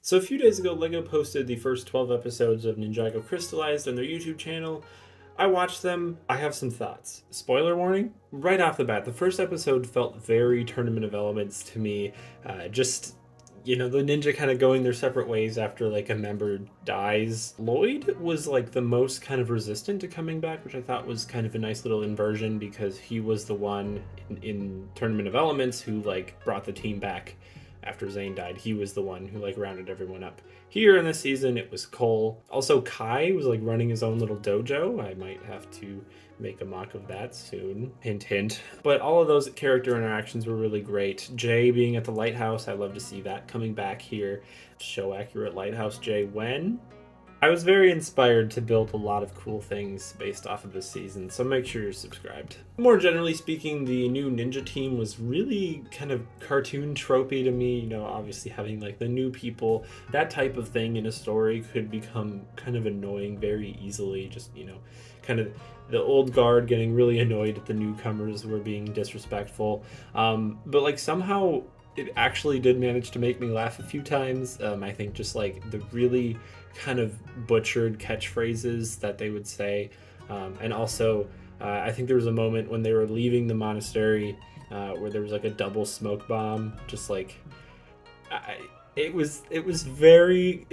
So a few days ago, LEGO posted the first 12 episodes of Ninjago Crystalized on their YouTube channel. I watched them. I have some thoughts. Spoiler warning, right off the bat, the first episode felt very Tournament of Elements to me. The ninja kind of going their separate ways after like a member dies. Lloyd was like the most kind of resistant to coming back, which I thought was kind of a nice little inversion because he was the one in Tournament of Elements who like brought the team back after Zane died. He was the one who like rounded everyone up. Here in this season, it was Cole. Also, Kai was like running his own little dojo. I might have to make a mock of that soon. Hint, hint. But all of those character interactions were really great. Jay being at the lighthouse, I love to see that coming back here. Show accurate lighthouse Jay when? I was very inspired to build a lot of cool things based off of this season, so make sure you're subscribed. More generally speaking, the new ninja team was really kind of cartoon tropey to me. You know, obviously having like the new people, that type of thing in a story could become kind of annoying very easily. Just, you know, kind of the old guard getting really annoyed at the newcomers who were being disrespectful. But like somehow it actually did manage to make me laugh a few times. I think just like the really kind of butchered catchphrases that they would say. And also, I think there was a moment when they were leaving the monastery where there was like a double smoke bomb. Just like, it was very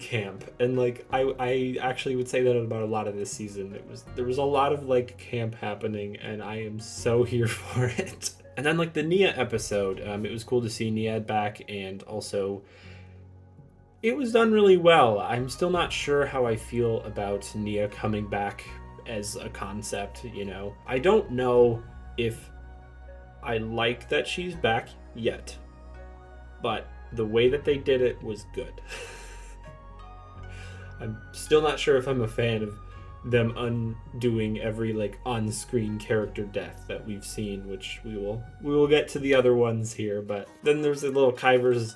camp, and like I actually would say that about a lot of this season. There was a lot of like camp happening, and I am so here for it. And then like the Nia episode, it was cool to see Nia back, and also it was done really well. I'm still not sure how I feel about Nia coming back as a concept, you know. I don't know if I like that she's back yet, but the way that they did it was good. I'm still not sure if I'm a fan of them undoing every like on-screen character death that we've seen, which we will get to the other ones here. But then there's a little Kai versus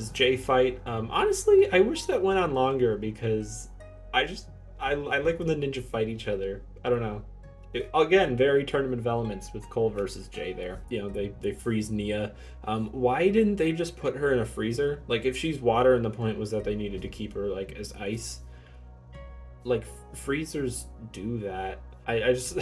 Jay fight. Honestly, I wish that went on longer because I like when the ninja fight each other. I don't know. Again, very Tournament of Elements with Cole versus Jay there. You know, they freeze Nia. Why didn't they just put her in a freezer? Like, if she's water and the point was that they needed to keep her like as ice, like freezers do that. I just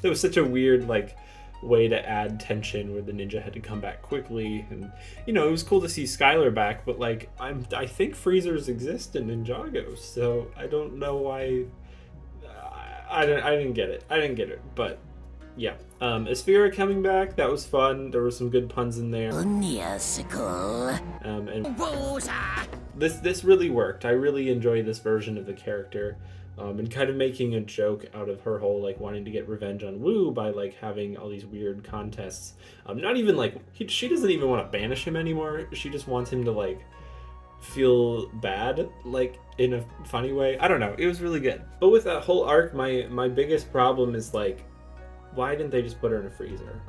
it was such a weird like way to add tension where the ninja had to come back quickly. And you know, it was cool to see Skylar back, but like I think freezers exist in Ninjago, so I don't know why. I didn't get it, but yeah. Asphera coming back, that was fun. There were some good puns in there. And this really worked. I really enjoyed this version of the character. And kind of making a joke out of her whole like wanting to get revenge on Wu by like having all these weird contests. Not even like she doesn't even want to banish him anymore. She just wants him to like feel bad, like in a funny way. I don't know. It was really good. But with that whole arc, my biggest problem is like, why didn't they just put her in a freezer?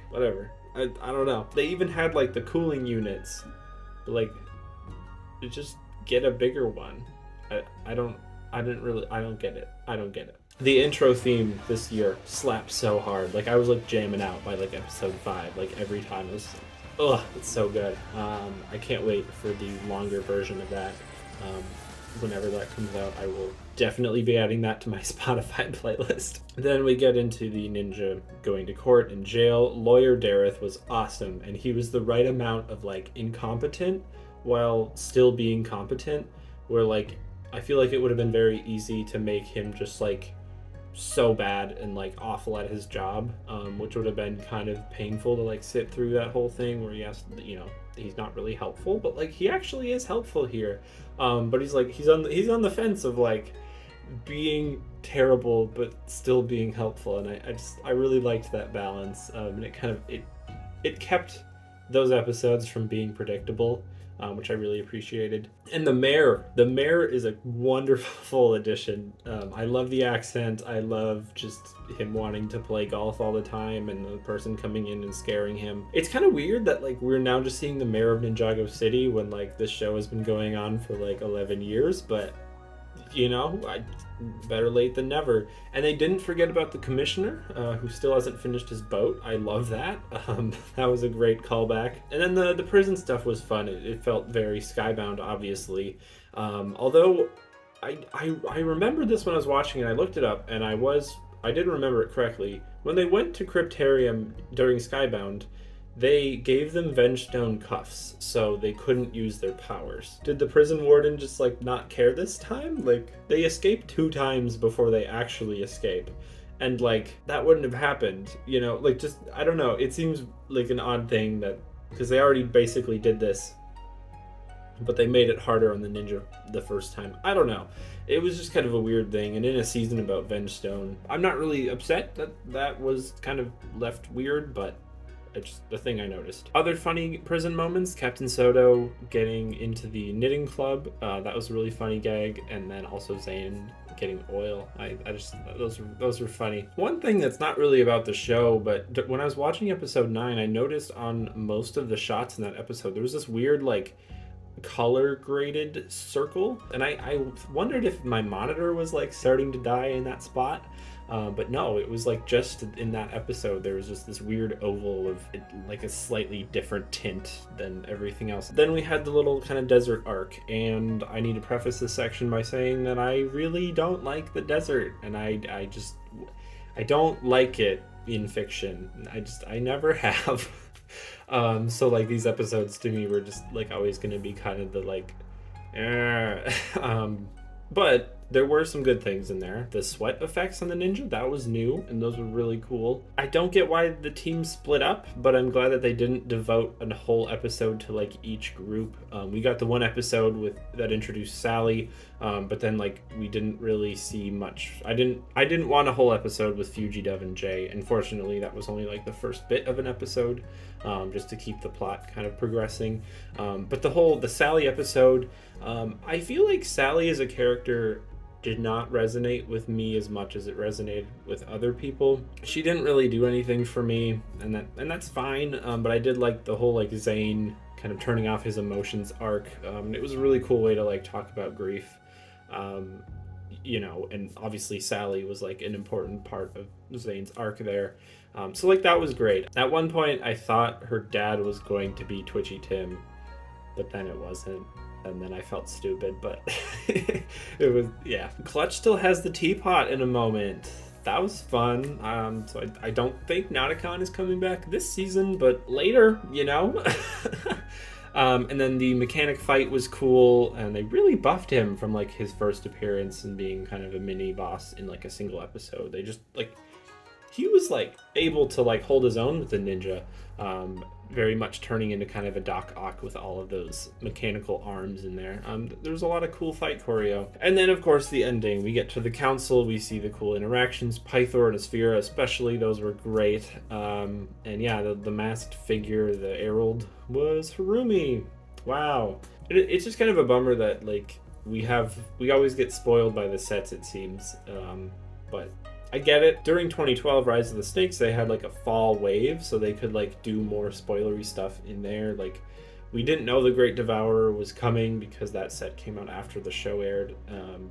Whatever. I don't know. They even had like the cooling units, but like, just get a bigger one. I don't get it. I don't get it. The intro theme this year slapped so hard. Like I was like jamming out by like episode 5. Like every time it was, it's so good. I can't wait for the longer version of that. Whenever that comes out, I will definitely be adding that to my Spotify playlist. Then we get into the ninja going to court and jail. Lawyer Dareth was awesome, and he was the right amount of like incompetent while still being competent, where like I feel like it would have been very easy to make him just like so bad and like awful at his job, which would have been kind of painful to like sit through that whole thing where he has, you know, he's not really helpful, but like he actually is helpful here. But he's like he's on the fence of like being terrible but still being helpful, and I really liked that balance. And it kind of it kept those episodes from being predictable, which I really appreciated. And the mayor is a wonderful addition. I love the accent. I love just him wanting to play golf all the time and the person coming in and scaring him. It's kind of weird that like we're now just seeing the mayor of Ninjago City when like this show has been going on for like 11 years, but better late than never. And they didn't forget about the commissioner, who still hasn't finished his boat. I love that. That was a great callback. And then the prison stuff was fun. It felt very Skybound, obviously. Although I remembered this when I was watching it. I looked it up, and I did remember it correctly. When they went to Cryptarium during Skybound, they gave them Vengestone cuffs, so they couldn't use their powers. Did the prison warden just, not care this time? They escaped 2 times before they actually escape. And, that wouldn't have happened, I don't know. It seems like an odd thing that, because they already basically did this, but they made it harder on the ninja the first time. I don't know. It was just kind of a weird thing, and in a season about Vengestone, I'm not really upset that was kind of left weird, but it's just the thing I noticed. Other funny prison moments, Captain Soto getting into the knitting club. That was a really funny gag. And then also Zane getting oil. I just, those were funny. One thing that's not really about the show, but when I was watching episode 9, I noticed on most of the shots in that episode, there was this weird, color graded circle. And I wondered if my monitor was, starting to die in that spot. But no, it was just in that episode, there was just this weird oval of a slightly different tint than everything else. Then we had the little kind of desert arc, and I need to preface this section by saying that I really don't like the desert, and I don't like it in fiction. I never have. So these episodes to me were just always going to be kind of the but there were some good things in there. The sweat effects on the ninja, that was new, and those were really cool. I don't get why the team split up, but I'm glad that they didn't devote a whole episode to each group. We got the one episode that introduced Sally, but then we didn't really see much. I didn't want a whole episode with Fuji, Dove, and Jay. Unfortunately, that was only the first bit of an episode, just to keep the plot kind of progressing. But the Sally episode, I feel like Sally as a character did not resonate with me as much as it resonated with other people. She didn't really do anything for me, and that's fine. But I did like the whole Zane kind of turning off his emotions arc. It was a really cool way to talk about grief. And obviously Sally was an important part of Zane's arc there. So that was great. At one point I thought her dad was going to be Twitchy Tim, but then it wasn't. And then I felt stupid, but it was, yeah. Clutch still has the teapot in a moment. That was fun. So I don't think Nauticon is coming back this season, but later, and then the mechanic fight was cool, and they really buffed him from his first appearance and being kind of a mini boss in a single episode. They just he was able to hold his own with the ninja, very much turning into kind of a Doc Ock with all of those mechanical arms in there. There's a lot of cool fight choreo. And then of course the ending, we get to the council, we see the cool interactions, Pythor and Asphira especially, those were great. And yeah, the masked figure, the Herald, was Harumi. Wow. It's just kind of a bummer that we always get spoiled by the sets, it seems. But I get it. During 2012 Rise of the Snakes, they had a fall wave, so they could do more spoilery stuff in there. We didn't know the Great Devourer was coming because that set came out after the show aired,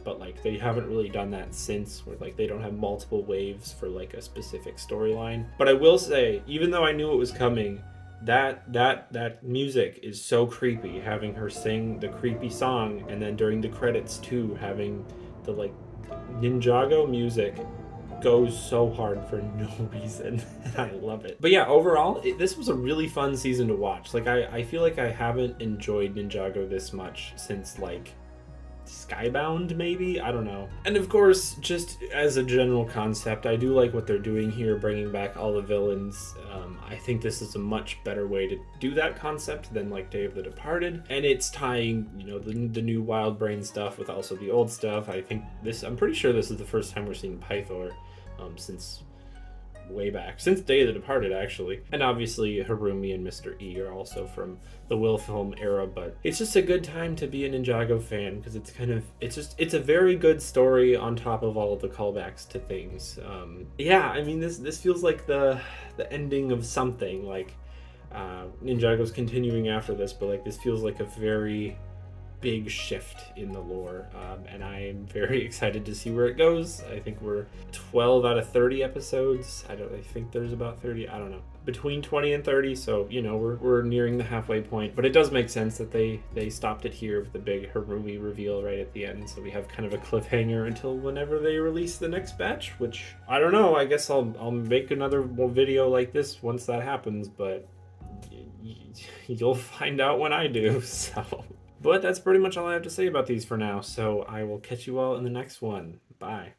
but they haven't really done that since, where they don't have multiple waves for a specific storyline. But I will say, even though I knew it was coming, that music is so creepy, having her sing the creepy song, and then during the credits too, having the Ninjago music goes so hard for no reason. I love it. But yeah, overall, this was a really fun season to watch. I feel like I haven't enjoyed Ninjago this much since Skybound, maybe? I don't know. And of course, just as a general concept, I do like what they're doing here, bringing back all the villains. I think this is a much better way to do that concept than Day of the Departed. And it's tying, the new Wild Brain stuff with also the old stuff. I'm pretty sure this is the first time we're seeing Pythor since way back, since Day of the Departed actually. And obviously Harumi and Mr. E are also from the Will film era, but it's just a good time to be a Ninjago fan because it's a very good story on top of all of the callbacks to things. This feels like the ending of something. Ninjago's continuing after this, but this feels like a very big shift in the lore, and I am very excited to see where it goes. I think we're 12 out of 30 episodes. I think there's about 30. I don't know, between 20 and 30. So we're nearing the halfway point. But it does make sense that they stopped it here with the big Harumi reveal right at the end. So we have kind of a cliffhanger until whenever they release the next batch. Which I don't know. I guess I'll make another video like this once that happens. But you'll find out when I do. So. But that's pretty much all I have to say about these for now, so I will catch you all in the next one. Bye.